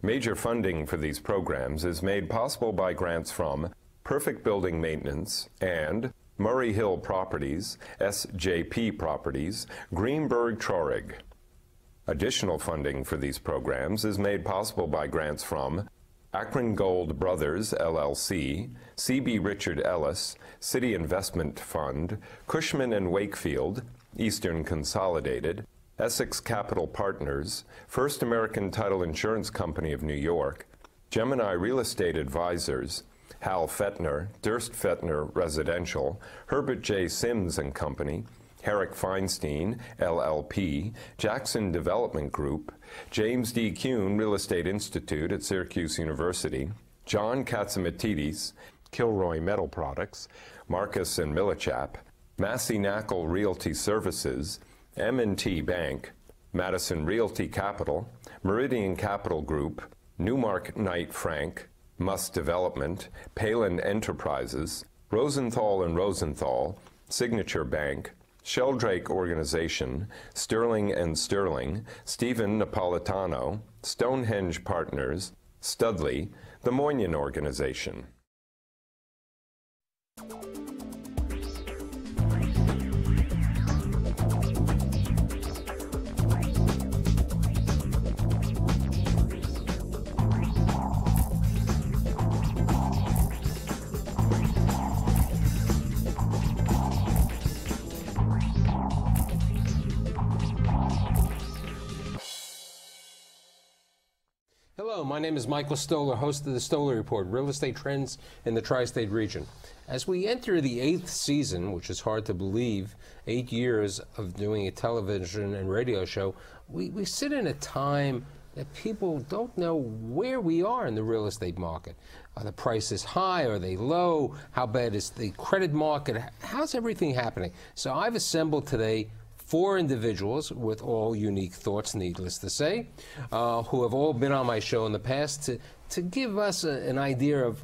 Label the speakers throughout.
Speaker 1: Major funding for these programs is made possible by grants from Perfect Building Maintenance and Murray Hill Properties, SJP Properties, Greenberg Traurig. Additional funding for these programs is made possible by grants from Akron Gold Brothers, LLC, C.B. Richard Ellis, City Investment Fund, CUSHMAN and Wakefield, Eastern Consolidated, Essex Capital Partners, First American Title Insurance Company of New York, GEMINI Real Estate Advisors, Hal FETNER, DURST FETNER Residential, Herbert J. Sims and Company, Herrick Feinstein, LLP, Jackson Development Group, James D. KUHN Real Estate Institute at Syracuse University, John Katzimatidis, Kilroy Metal Products, Marcus and Millichap, MASSEY KNAKAL Realty Services, M&T Bank, Madison Realty Capital, Meridian Capital Group, NEWMARK Knight Frank, MUSS Development, Palin Enterprises, Rosenthal and Rosenthal, Signature Bank, Sheldrake Organization, Sterling and Sterling, Stephen Napolitano, Stonehenge Partners, Studley, the Moynihan Organization.
Speaker 2: Hello, my name is Michael Stoller, host of the Stoller Report, Real Estate Trends in the Tri-State Region. As we enter the 8th season, which is hard to believe, 8 years of doing a television and radio show, we sit in a time that people don't know where we are in the real estate market. Are the prices high? Are they low? How bad is the credit market? How's everything happening? So I've assembled today 4 individuals with all unique thoughts, needless to say, who have all been on my show in the past to give us an idea of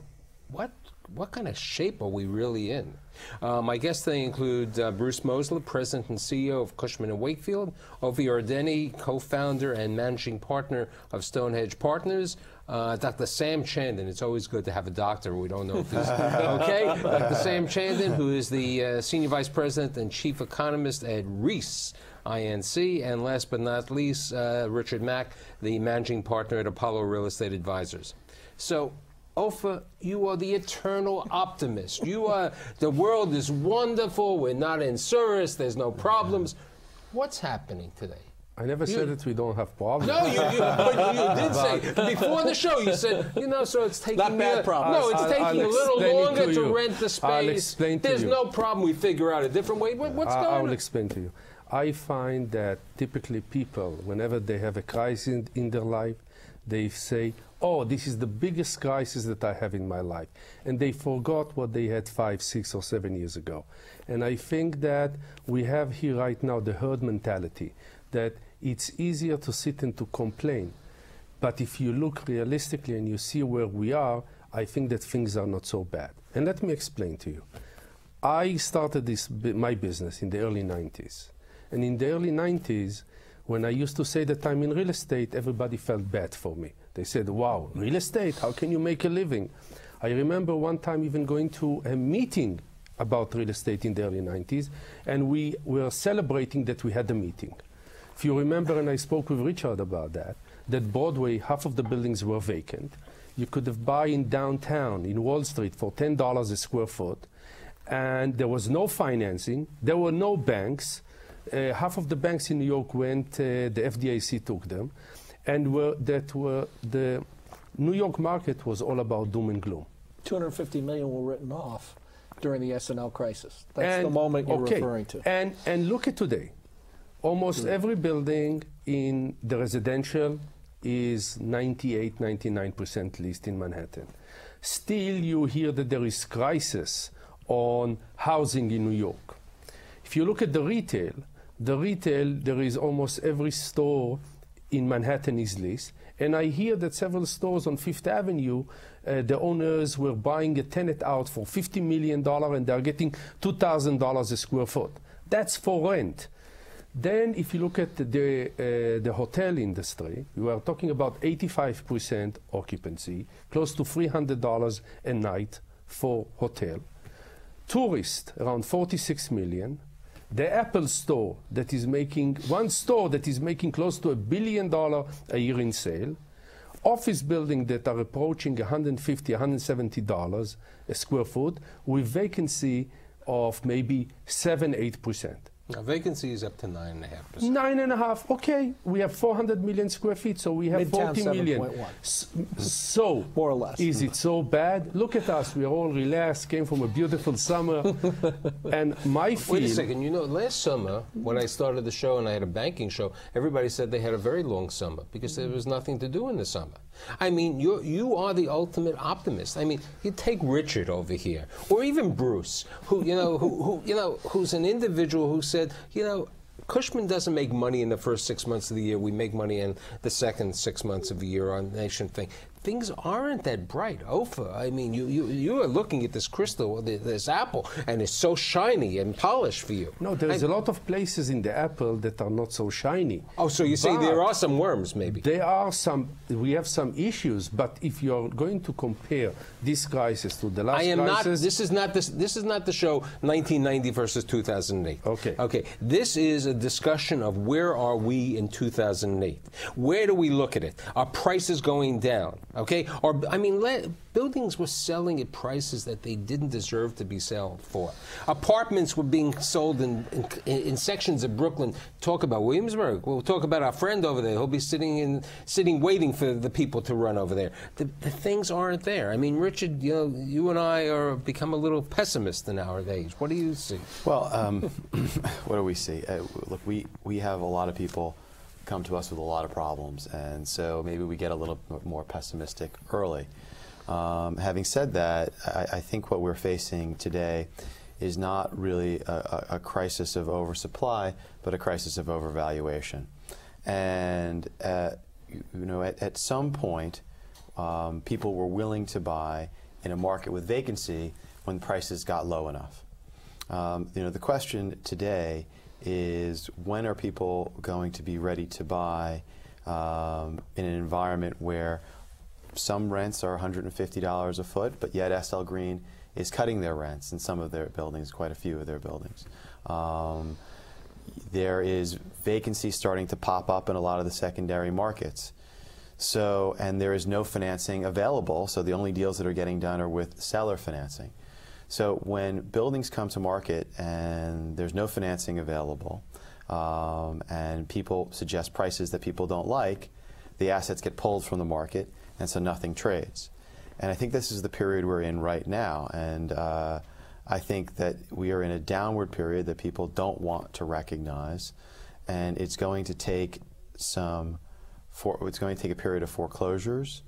Speaker 2: what kind of shape are we really in. My guests today include Bruce Mosley, President and CEO of CUSHMAN & Wakefield, Ovi Ordeni, co-founder and managing partner of Stonehenge Partners, Dr. Sam Chandon. It's always good to have a doctor. We don't know if he's okay. Dr. Sam Chandon, who is the Senior Vice President and Chief Economist at Reese, INC, and last but not least, Richard Mack, the Managing Partner at Apollo Real Estate Advisors. So, Ofa, you are the eternal optimist. You are, the world is wonderful, we're not in Surus, there's no problems. What's happening today?
Speaker 3: I never said that we don't have problems.
Speaker 2: No, but you did say, before the show, you said, you know, so it's taking
Speaker 4: not bad problems.
Speaker 2: No, it's taking a little longer to rent the space.
Speaker 3: I'll explain to you.
Speaker 2: There's no problem, we figure out a different way. What's going on?
Speaker 3: I will explain to you. I find that typically people, whenever they have a crisis in their life, they say, oh, this is the biggest crisis that I have in my life. And they forgot what they had 5, 6, or 7 years ago. And I think that we have here right now the herd mentality, that it's easier to sit and to complain. But if you look realistically and you see where we are, I think that things are not so bad. And let me explain to you. I started my business in the early 90s. And in the early 90s, when I used to say that I'm in real estate, everybody felt bad for me. They said, wow, real estate, how can you make a living? I remember one time even going to a meeting about real estate in the early 90s, and we were celebrating that we had a meeting. If you remember, and I spoke with Richard about that Broadway, half of the buildings were vacant. You could have bought in downtown, in Wall Street, for $10 a square foot, and there was no financing, there were no banks. Half of the banks in New York went, the FDIC took them, and the New York market was all about doom and gloom.
Speaker 4: 250 million were written off during the S&L crisis. That's the moment you're referring to.
Speaker 3: And look at today. Almost every building in the residential is 98, 99% leased in Manhattan. Still, you hear that there is crisis on housing in New York. If you look at the retail, there is almost every store in Manhattan is leased. And I hear that several stores on Fifth Avenue, the owners were buying a tenant out for $50 million and they're getting $2,000 a square foot. That's for rent. Then if you look at the hotel industry, we are talking about 85% occupancy, close to $300 a night for hotel. Tourists, around 46 million. The Apple store that is making, one store that is making close to $1 billion a year in sale. Office building that are approaching $150, $170 a square foot with vacancy of maybe 7-8%.
Speaker 2: Now, vacancy is up to 9.5%.
Speaker 3: 9.5%, okay. We have 400 million square feet, so we have
Speaker 4: Midtown
Speaker 3: 40 million.
Speaker 4: 7.1.
Speaker 3: So,
Speaker 4: more or less.
Speaker 3: Is it so bad? Look at us. We are all relaxed, came from a beautiful summer. And my feel...
Speaker 2: Wait a second. You know, last summer, when I started the show and I had a banking show, everybody said they had a very long summer because there was nothing to do in the summer. I mean, you are the ultimate optimist. I mean, you take Richard over here, or even Bruce, who who's an individual who said, you know, CUSHMAN doesn't make money in the first 6 months of the year. We make money in the second 6 months of the year on nation thing. Things aren't that bright. Ofer, I mean, you are looking at this crystal, this apple, and it's so shiny and polished for you.
Speaker 3: No, there's a lot of places in the apple that are not so shiny.
Speaker 2: Oh, so you say there are some worms, maybe?
Speaker 3: There are some, we have some issues, but if you're going to compare this crisis to the last crisis...
Speaker 2: This is not the show 1990 versus 2008.
Speaker 3: Okay.
Speaker 2: Okay, this is a discussion of where are we in 2008. Where do we look at it? Are prices going down? Okay, or I mean, buildings were selling at prices that they didn't deserve to be sold for. Apartments were being sold in sections of Brooklyn. Talk about Williamsburg. We'll talk about our friend over there. He'll be sitting waiting for the people to run over there. The things aren't there. I mean, Richard, you know, you and I are become a little pessimist in our days. What do you see?
Speaker 5: Well, what do we see? Look, we have a lot of people come to us with a lot of problems, and so maybe we get a little more pessimistic early. Having said that, I think what we're facing today is not really a crisis of oversupply, but a crisis of overvaluation. And you know, at some point, people were willing to buy in a market with vacancy when prices got low enough. You know, the question today is, when are people going to be ready to buy in an environment where some rents are $150 a foot, but yet SL Green is cutting their rents in some of their buildings, quite a few of their buildings. There is vacancy starting to pop up in a lot of the secondary markets. So, and there is no financing available, so the only deals that are getting done are with seller financing. So when buildings come to market and there's no financing available, and people suggest prices that people don't like, the assets get pulled from the market, and so nothing trades. And I think this is the period we're in right now, and I think that we are in a downward period that people don't want to recognize, and it's going to take it's going to take a period of foreclosures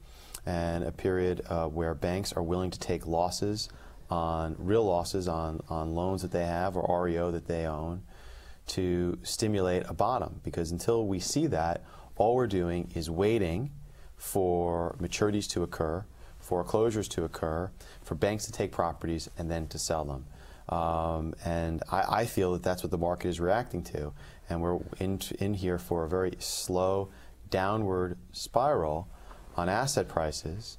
Speaker 5: and a period where banks are willing to take losses, real losses on loans that they have or REO that they own, to stimulate a bottom. Because until we see that, all we're doing is waiting for maturities to occur, foreclosures to occur, for banks to take properties and then to sell them. And I feel that that's what the market is reacting to. And we're in here for a very slow downward spiral on asset prices.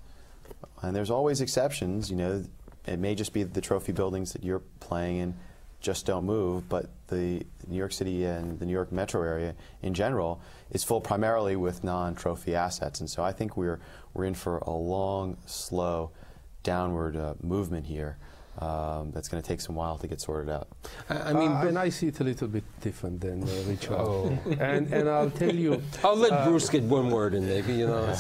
Speaker 5: And there's always exceptions, you know. It may just be the trophy buildings that you're playing in just don't move, but the New York City and the New York metro area in general is full primarily with non-trophy assets. And so I think we're in for a long, slow, downward movement here that's going to take some while to get sorted out.
Speaker 3: I mean, and I see it a little bit different than Richard.
Speaker 2: Oh.
Speaker 3: And I'll tell you...
Speaker 2: I'll let Bruce get one word in there, you know.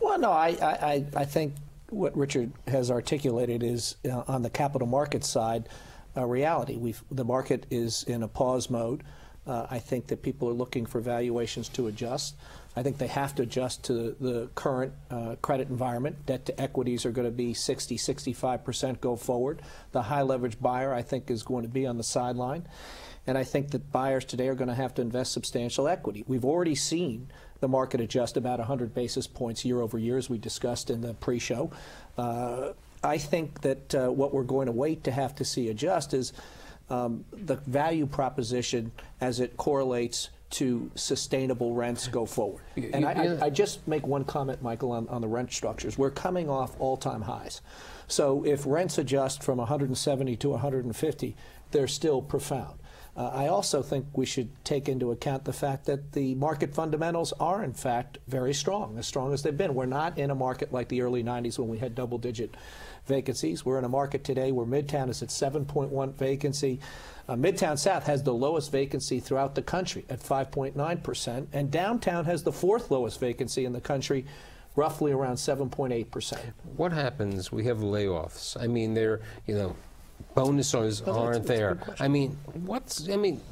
Speaker 4: Well, no, I think what Richard has articulated is, on the capital market side, a reality. The market is in a pause mode. I think that people are looking for valuations to adjust. I think they have to adjust to the current credit environment. Debt to equities are going to be 60, 65% go forward. The high leverage buyer, I think, is going to be on the sideline. And I think that buyers today are going to have to invest substantial equity. We've already seen the market adjust about 100 basis points year over year, as we discussed in the pre-show. I think that what we're going to wait to have to see adjust is the value proposition as it correlates to sustainable rents go forward. And I just make one comment, Michael, on the rent structures. We're coming off all-time highs. So if rents adjust from 170 to 150, they're still profound. I also think we should take into account the fact that the market fundamentals are, in fact, very strong as they've been. We're not in a market like the early 90s when we had double-digit vacancies. We're in a market today where Midtown is at 7.1 vacancy. Midtown South has the lowest vacancy throughout the country at 5.9%, and downtown has the fourth lowest vacancy in the country, roughly around 7.8%.
Speaker 2: What happens? We have layoffs. I mean, bonuses aren't there. I mean,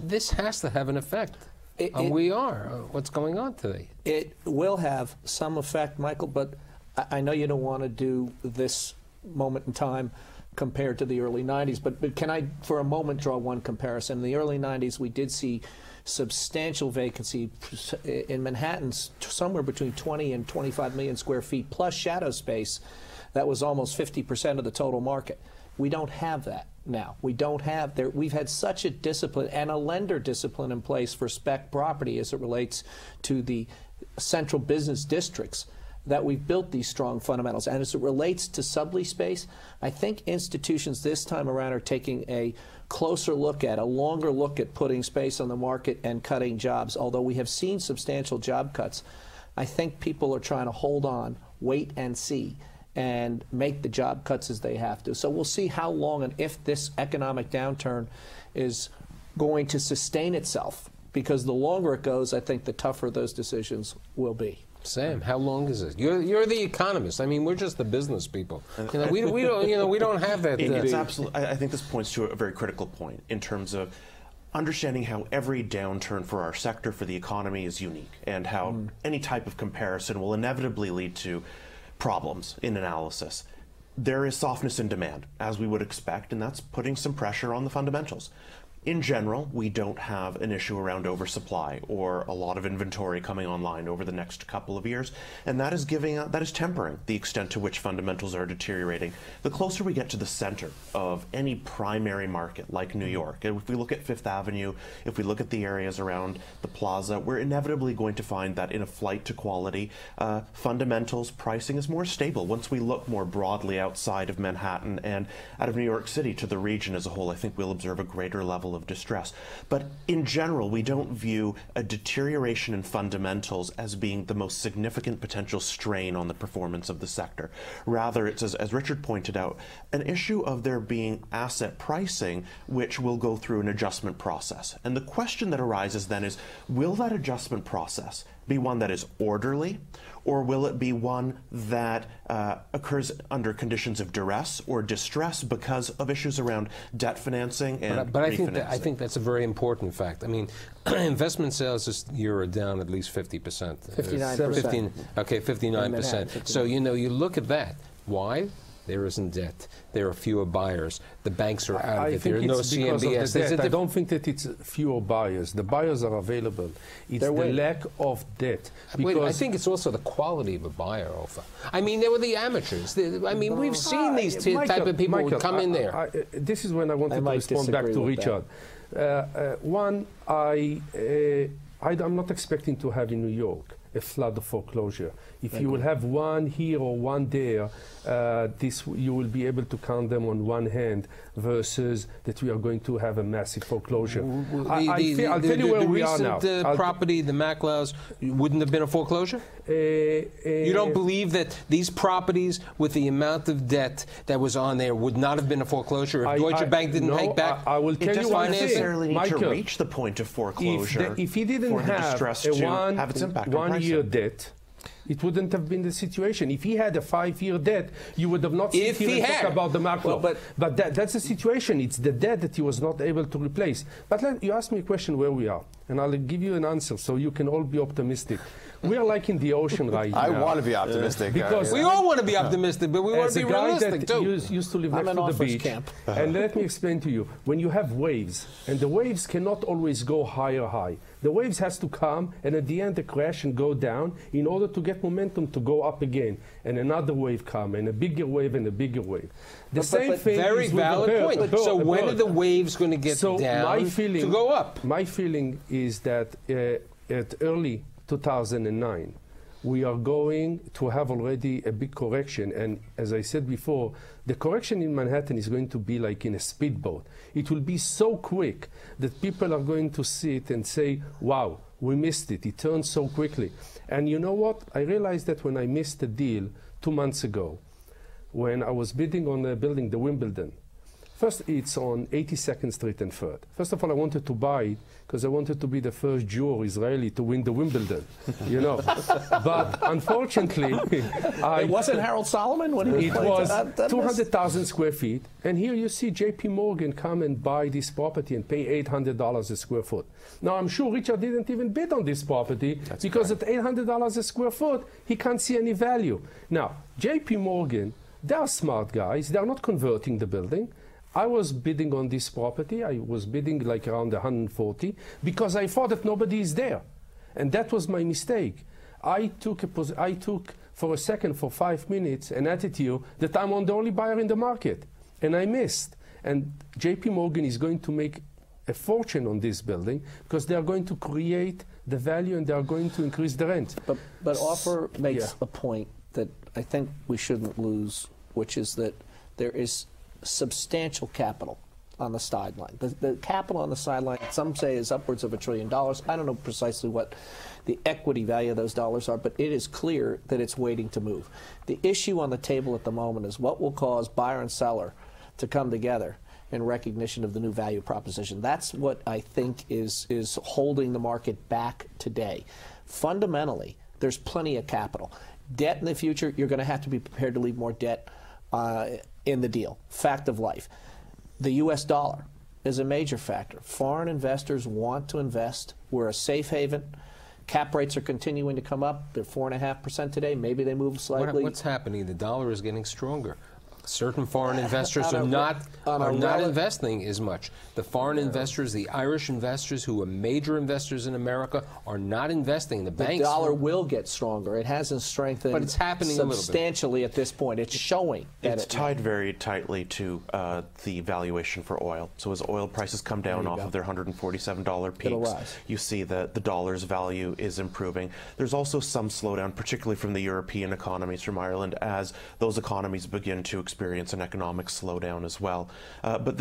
Speaker 2: this has to have an effect. What's going on today?
Speaker 4: It will have some effect, Michael, but I know you don't want to do this moment in time compared to the early 90s, but can I, for a moment, draw one comparison? In the early 90s, we did see substantial vacancy in Manhattan, somewhere between 20 and 25 million square feet, plus shadow space. That was almost 50% of the total market. We don't have that now. We've had such a discipline and a lender discipline in place for spec property as it relates to the central business districts that we've built these strong fundamentals. And as it relates to sublease space, I think institutions this time around are taking a closer look at, a longer look at putting space on the market and cutting jobs. Although we have seen substantial job cuts, I think people are trying to hold on, wait and see, and make the job cuts as they have to. So we'll see how long and if this economic downturn is going to sustain itself, because the longer it goes, I think the tougher those decisions will be.
Speaker 2: Sam, how long is it? You're the economist. I mean, we're just the business people. We don't have that.
Speaker 6: It's absolutely. I think this points to a very critical point in terms of understanding how every downturn for our sector, for the economy, is unique, and how any type of comparison will inevitably lead to problems in analysis. There is softness in demand, as we would expect, and that's putting some pressure on the fundamentals. In general, we don't have an issue around oversupply or a lot of inventory coming online over the next couple of years, and that is tempering the extent to which fundamentals are deteriorating. The closer we get to the center of any primary market, like New York, and if we look at Fifth Avenue, if we look at the areas around the plaza, we're inevitably going to find that in a flight to quality, fundamentals, pricing is more stable. Once we look more broadly outside of Manhattan and out of New York City to the region as a whole, I think we'll observe a greater level of distress. But in general, we don't view a deterioration in fundamentals as being the most significant potential strain on the performance of the sector. Rather, it's, as Richard pointed out, an issue of there being asset pricing which will go through an adjustment process. And the question that arises then is, will that adjustment process be one that is orderly, or will it be one that occurs under conditions of duress or distress because of issues around debt financing and refinancing?
Speaker 2: I think that's a very important fact. I mean, investment sales this year are down at least 50%.
Speaker 4: 59%.
Speaker 2: Okay, 59%. So, you look at that. Why? There isn't debt. There are fewer buyers. The banks are out of it. There are no CMBS.
Speaker 3: I don't think that it's fewer buyers. The buyers are available. It's the lack of debt.
Speaker 2: I think it's also the quality of a buyer, Ofa. I mean, there were the amateurs. We've seen these type of people who come in there.
Speaker 3: This is when I wanted to respond back to Richard. One, I'm not expecting to have in New York a flood of foreclosure. If you will have one here or one there, you will be able to count them on one hand, versus that we are going to have a massive foreclosure. I'll tell you where we are now.
Speaker 2: The recent property, the McLeod's, wouldn't have been a foreclosure? You don't believe that these properties with the amount of debt that was on there would not have been a foreclosure if Deutsche Bank didn't take back?
Speaker 3: I will tell you one thing.
Speaker 6: It doesn't necessarily need to reach the point of foreclosure.
Speaker 3: If he didn't have a one-year debt, it wouldn't have been the situation. If he had a 5-year debt, you would have not seen him talk about the macro. Well, but that's the situation. It's the debt that he was not able to replace. But you asked me a question where we are, and I'll give you an answer so you can all be optimistic. We are like in the ocean right now.
Speaker 5: I want to be optimistic.
Speaker 2: Because we all want to be optimistic, but we want to be realistic too.
Speaker 3: Used to live next to the beach. And let me explain to you, when you have waves, and the waves cannot always go higher high. The waves has to come, and at the end, they crash and go down in order to get get momentum to go up again, and another wave come, and a bigger wave, and a bigger wave. The same thing
Speaker 2: very
Speaker 3: is with
Speaker 2: valid
Speaker 3: the
Speaker 2: point. So when are the waves going to get down to go up?
Speaker 3: My feeling is that at early 2009, we are going to have already a big correction, and as I said before, the correction in Manhattan is going to be like in a speedboat. It will be so quick that people are going to see it and say, wow, we missed it. It turned so quickly. And you know what? I realized that when I missed a deal 2 months ago, when I was bidding on the building, the Wimbledon. First, it's on 82nd Street and 3rd. First of all, I wanted to buy it because I wanted to be the first Jew or Israeli to win the Wimbledon, you know. But unfortunately,
Speaker 4: it wasn't Harold Solomon when he was
Speaker 3: It was 200,000 square feet. And here you see J.P. Morgan come and buy this property and pay $800 a square foot. Now, I'm sure Richard didn't even bid on this property because at $800 a square foot, he can't see any value. Now, J.P. Morgan, they are smart guys. They are not converting the building. I was bidding on this property. I was bidding like around 140 because I thought that nobody is there. And that was my mistake. I took for a second, for 5 minutes, an attitude that I'm the only buyer in the market. And I missed. And JP Morgan is going to make a fortune on this building because they are going to create the value and they are going to increase the rent.
Speaker 4: But Offer makes a point that I think we shouldn't lose, which is that there is substantial capital on the sideline. The capital on the sideline, some say, is upwards of $1 trillion. I don't know precisely what the equity value of those dollars are, but it is clear that it's waiting to move. The issue on the table at the moment is what will cause buyer and seller to come together in recognition of the new value proposition. That's what I think is holding the market back today. Fundamentally, there's plenty of capital. Debt in the future, you're going to have to be prepared to leave more debt in the deal. Fact of life. The U.S. dollar is a major factor. Foreign investors want to invest. We're a safe haven. Cap rates are continuing to come up. They're 4.5% today. Maybe they move slightly.
Speaker 2: What's happening? The dollar is getting stronger. Certain foreign investors are not investing as much. The foreign investors, the Irish investors who are major investors in America, are not investing. The banks.
Speaker 4: The dollar will get stronger. It hasn't strengthened,
Speaker 2: but it's happening
Speaker 4: substantially at this point. It's showing.
Speaker 6: It's tied very tightly to the valuation for oil. So as oil prices come down off of their $147 peaks, you see that the dollar's value is improving. There's also some slowdown, particularly from the European economies, from Ireland, as those economies begin to experience an economic slowdown as well. But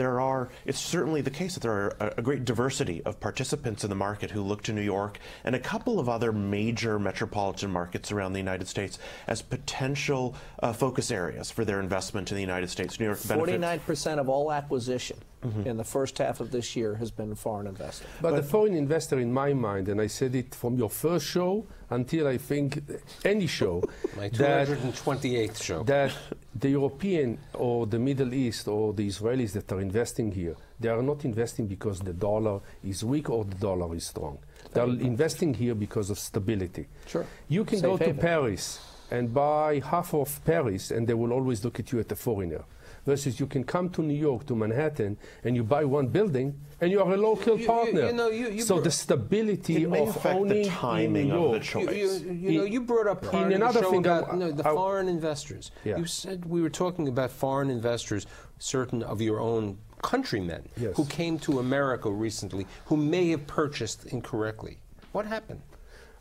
Speaker 6: it's certainly the case that there are a great diversity of participants in the market who look to New York and a couple of other major metropolitan markets around the United States as potential focus areas for their investment in the United States. New York benefits.
Speaker 4: 49% of all acquisition in the first half of this year has been foreign investor.
Speaker 3: But the foreign investor, in my mind, and I said it from your first show until I think any show,
Speaker 2: my 228th show,
Speaker 3: that the European or the Middle East or the Israelis that are investing here, they are not investing because the dollar is weak or the dollar is strong. They are investing here because of stability.
Speaker 4: Sure.
Speaker 3: You can go to Paris and buy half of Paris and they will always look at you as a foreigner. Versus you can come to New York, to Manhattan, and you buy one building, and you are a local partner. So the stability of owning
Speaker 6: the timing
Speaker 3: in New York.
Speaker 6: of the choice.
Speaker 2: You brought up part of the show about the foreign investors.
Speaker 3: Yeah.
Speaker 2: You said we were talking about foreign investors, certain of your own countrymen who came to America recently, who may have purchased incorrectly. What happened?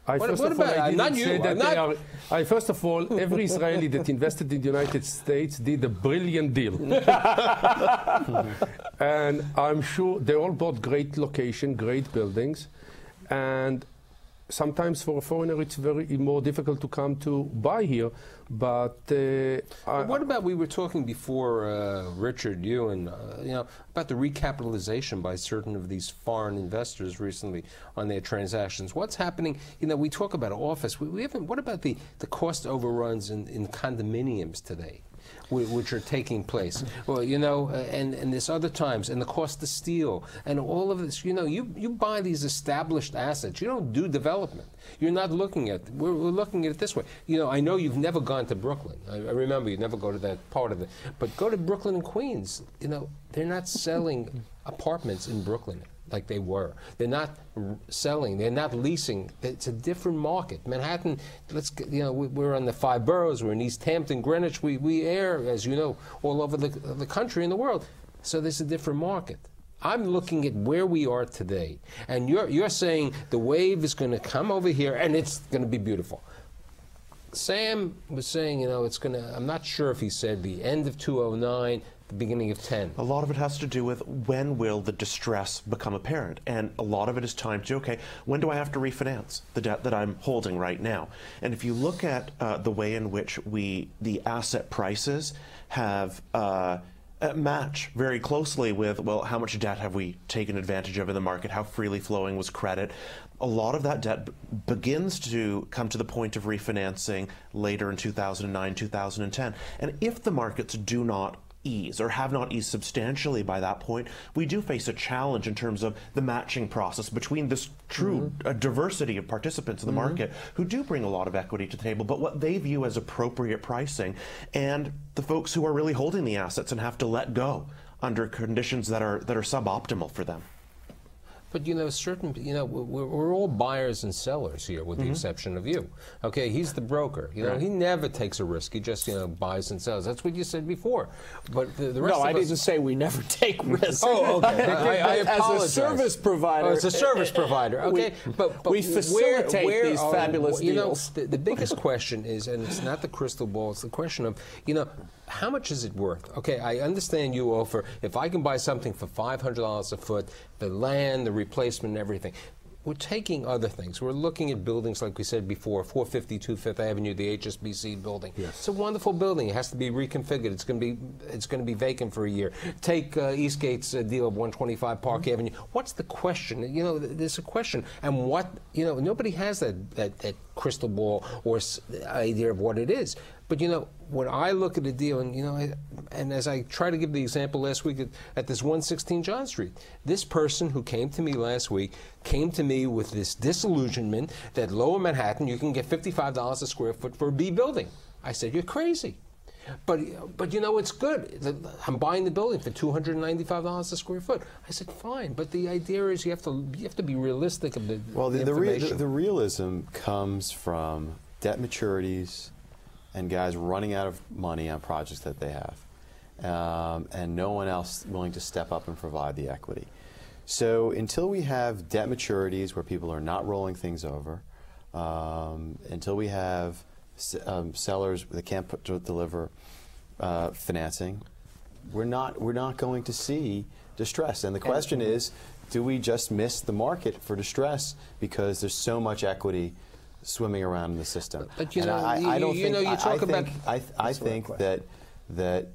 Speaker 3: First of all, every Israeli that invested in the United States did a brilliant deal. And I'm sure they all bought great location, great buildings. And sometimes for a foreigner it's very more difficult to come to buy here. But
Speaker 2: what about, we were talking before, Richard, you and about the recapitalization by certain of these foreign investors recently on their transactions. What's happening? We talk about office. We haven't. What about the cost overruns in condominiums today, which are taking place? Well, and this other times, and the cost of steel, and all of this. You buy these established assets. You don't do development. You're not looking at. We're looking at it this way. I know you've never gone to Brooklyn. I remember you never go to that part of it. But go to Brooklyn and Queens. They're not selling apartments in Brooklyn like they were. They're not selling. They're not leasing. It's a different market. Manhattan, we're on the 5 boroughs. We're in East Hampton, Greenwich. We air, as you know, all over the country and the world. So there's a different market. I'm looking at where we are today, and you're saying the wave is going to come over here, and it's going to be beautiful. Sam was saying, it's going to, I'm not sure if he said the end of 2009, the beginning of 10.
Speaker 6: A lot of it has to do with when will the distress become apparent. And a lot of it is timed to, okay, when do I have to refinance the debt that I'm holding right now? And if you look at the way in which the asset prices have match very closely with, well, how much debt have we taken advantage of in the market? How freely flowing was credit? A lot of that debt begins to come to the point of refinancing later in 2009, 2010. And if the markets do not ease or have not eased substantially by that point, we do face a challenge in terms of the matching process between this true diversity of participants in the market who do bring a lot of equity to the table, but what they view as appropriate pricing, and the folks who are really holding the assets and have to let go under conditions that are suboptimal for them.
Speaker 2: But we're all buyers and sellers here, with the exception of you. Okay, he's the broker. He never takes a risk. He just buys and sells. That's what you said before. But the rest of us,
Speaker 4: I didn't say we never take risks.
Speaker 2: Oh, okay. I apologize.
Speaker 4: As a service provider.
Speaker 2: Oh, it's a service provider. Okay, but
Speaker 4: we facilitate these fabulous deals.
Speaker 2: The biggest question is, and it's not the crystal ball. It's the question of how much is it worth? Okay, I understand you offer, if I can buy something for $500 a foot, the land, the replacement, and everything. We're taking other things. We're looking at buildings, like we said before, 452 Fifth Avenue, the HSBC building. Yes. It's a wonderful building. It has to be reconfigured. It's going to be vacant for a year. Take Eastgate's deal of 125 Park Avenue. What's the question? There's a question. And nobody has that crystal ball or idea of what it is. But when I look at a deal, and as I try to give the example last week at this 116 John Street, this person who came to me last week came to me with this disillusionment that Lower Manhattan, you can get $55 a square foot for a B building. I said, you're crazy. But it's good. I'm buying the building for $295 a square foot. I said, fine. But the idea is you have to be realistic of the information.
Speaker 5: The realism comes from debt maturities and guys running out of money on projects that they have, and no one else willing to step up and provide the equity. So until we have debt maturities where people are not rolling things over, until we have sellers that can't deliver financing, we're not going to see distress. And the question is, do we just miss the market for distress because there's so much equity swimming around in the system?
Speaker 2: But I
Speaker 5: think that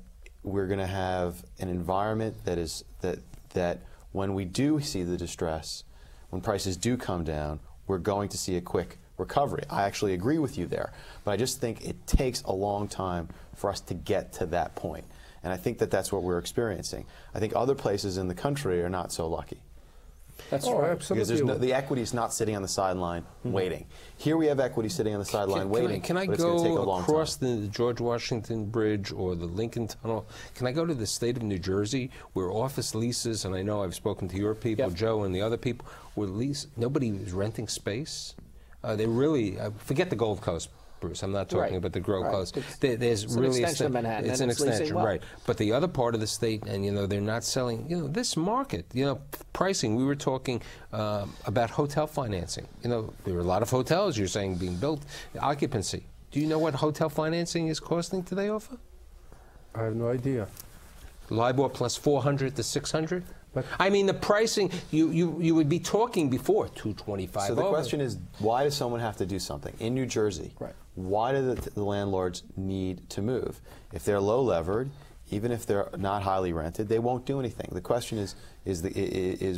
Speaker 5: we're going to have an environment that when we do see the distress, when prices do come down, we're going to see a quick recovery. I actually agree with you there, but I just think it takes a long time for us to get to that point, and I think that's what we're experiencing. I think other places in the country are not so lucky.
Speaker 4: That's right.
Speaker 5: Absolutely. Because the equity is not sitting on the sideline waiting. Here we have equity sitting on the sideline waiting.
Speaker 2: Can I go across the George Washington Bridge or the Lincoln Tunnel? Can I go to the state of New Jersey where office leases, and I know I've spoken to your people, Joe, and the other people, where nobody is renting space? They really, forget the Gold Coast, Bruce. I'm not talking about the Gold Coast. There's
Speaker 4: it's
Speaker 2: really
Speaker 4: an extension of Manhattan.
Speaker 2: It's an extension, right? But the other part of the state, and they're not selling. This market, pricing. We were talking about hotel financing. There are a lot of hotels you're saying being built. Occupancy. Do you know what hotel financing is costing today, Ofer?
Speaker 3: I have no idea.
Speaker 2: LIBOR plus 400 to 600. But I mean, the pricing, you would be talking before 225.
Speaker 5: So the question is, why does someone have to do something? In New Jersey, why do the landlords need to move? If they're low levered, even if they're not highly rented, they won't do anything. The question is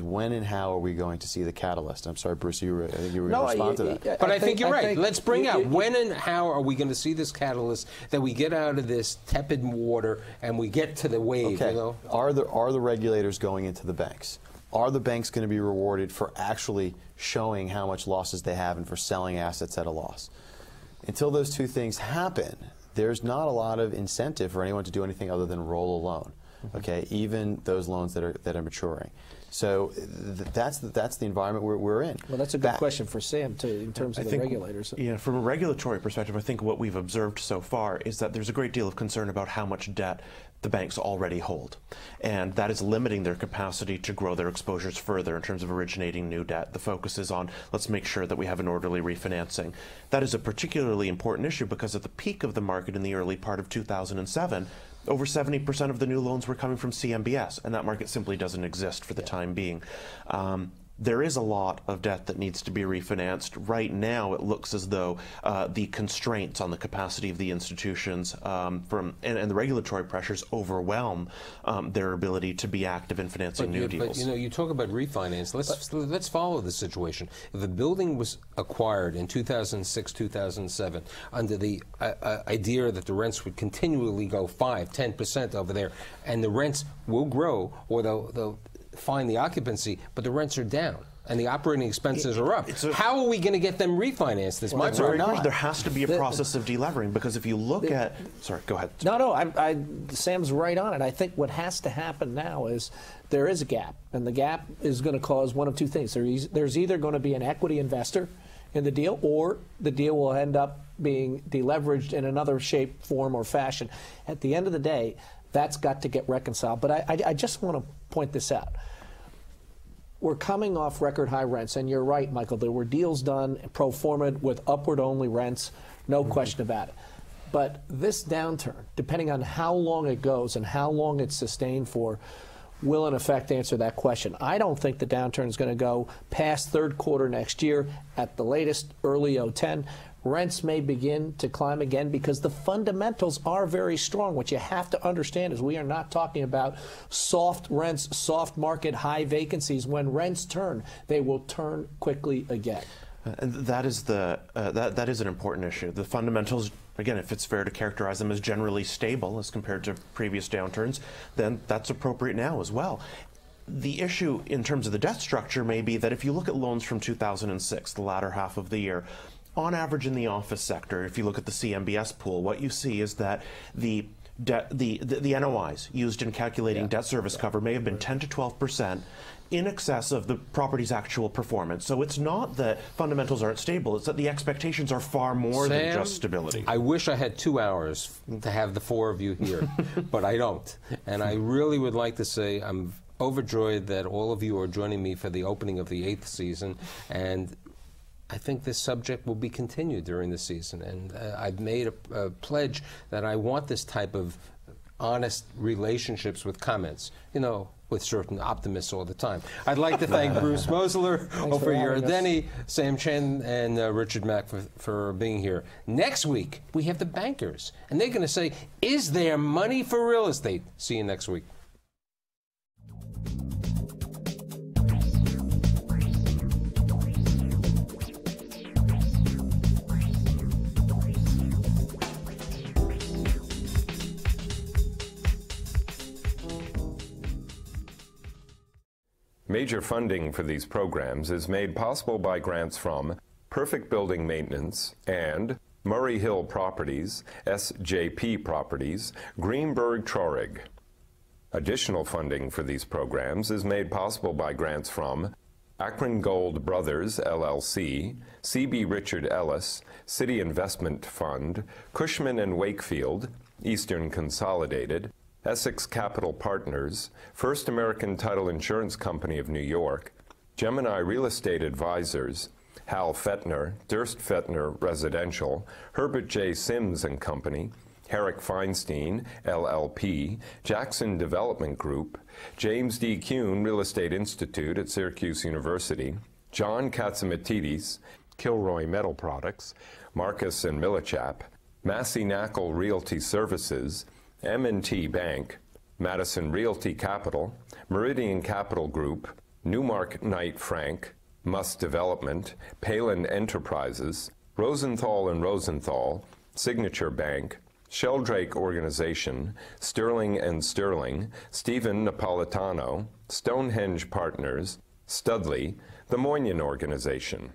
Speaker 5: when and how are we going to see the catalyst? I'm sorry, Bruce, I think you were going to respond to that.
Speaker 2: But I think you're right. Let's bring out when and how are we going to see this catalyst that we get out of this tepid water and we get to the wave.
Speaker 5: Okay. Are the regulators going into the banks? Are the banks going to be rewarded for actually showing how much losses they have and for selling assets at a loss? Until those two things happen, there's not a lot of incentive for anyone to do anything other than roll a loan. Okay, even those loans that are maturing. So that's the environment we're in.
Speaker 4: Well, that's a good question for Sam, too, in terms of the regulators.
Speaker 6: Yeah, from a regulatory perspective, I think what we've observed so far is that there's a great deal of concern about how much debt the banks already hold. And that is limiting their capacity to grow their exposures further in terms of originating new debt. The focus is on, let's make sure that we have an orderly refinancing. That is a particularly important issue because at the peak of the market in the early part of 2007, over 70% of the new loans were coming from CMBS, and that market simply doesn't exist for the time being. There is a lot of debt that needs to be refinanced. Right now, it looks as though the constraints on the capacity of the institutions and the regulatory pressures overwhelm their ability to be active in financing new deals.
Speaker 2: But, you know, you talk about refinance. Let's follow the situation. If a building was acquired in 2006, 2007, under the idea that the rents would continually go 5–10% over there, and the rents will grow, or they'll find the occupancy, but the rents are down and the operating expenses are up. How are we going to get them refinanced? This might be.
Speaker 6: There has to be a process of delevering, because if you look at, sorry, go ahead.
Speaker 4: No, Sam's right on it. I think what has to happen now is there is a gap, and the gap is going to cause one of two things. There's either going to be an equity investor in the deal, or the deal will end up being deleveraged in another shape, form, or fashion. At the end of the day, that's got to get reconciled. But I just want to point this out. We're coming off record high rents, and you're right, Michael. There were deals done pro forma with upward only rents, no question about it. But this downturn, depending on how long it goes and how long it's sustained for, will in effect answer that question. I don't think the downturn is going to go past third quarter next year, at the latest early 2010. Rents may begin to climb again because the fundamentals are very strong. What you have to understand is we are not talking about soft rents, soft market, high vacancies. When rents turn, they will turn quickly again.
Speaker 6: And that is that is an important issue. The fundamentals, again, if it's fair to characterize them as generally stable as compared to previous downturns, then that's appropriate now as well. The issue in terms of the debt structure may be that if you look at loans from 2006, the latter half of the year, on average in the office sector, if you look at the CMBS pool, what you see is that the NOIs used in calculating debt service cover may have been 10 to 12% in excess of the property's actual performance. So it's not that fundamentals aren't stable, it's that the expectations are far more than just stability.
Speaker 2: I wish I had 2 hours to have the four of you here, but I don't. And I really would like to say I'm overjoyed that all of you are joining me for the opening of the 8th season, and I think this subject will be continued during the season, and I've made a pledge that I want this type of honest relationships with comments, you know, with certain optimists all the time. I'd like to thank Bruce Mosler, Ofer Yerodeni, Sam Chen, and Richard Mack for being here. Next week, we have the bankers, and they're going to say, is there money for real estate? See you next week.
Speaker 1: Major funding for these programs is made possible by grants from Perfect Building Maintenance and Murray Hill Properties, SJP Properties, Greenberg Traurig. Additional funding for these programs is made possible by grants from Akron Gold Brothers, LLC, C.B. Richard Ellis, City Investment Fund, Cushman and Wakefield, Eastern Consolidated, Essex Capital Partners, First American Title Insurance Company of New York, Gemini Real Estate Advisors, Hal Fetner, Durst Fetner Residential, Herbert J. Sims and Company, Herrick Feinstein, LLP, Jackson Development Group, James D. KUHN Real Estate Institute at Syracuse University, John Katzimatidis, Kilroy Metal Products, Marcus and Millichap, Massey KNAKAL Realty Services, M&T Bank, Madison Realty Capital, Meridian Capital Group, Newmark Knight Frank, MUSS Development, Palin Enterprises, Rosenthal and Rosenthal, Signature Bank, Sheldrake Organization, Sterling and Sterling, Stephen Napolitano, Stonehenge Partners, Studley, the Moynihan Organization.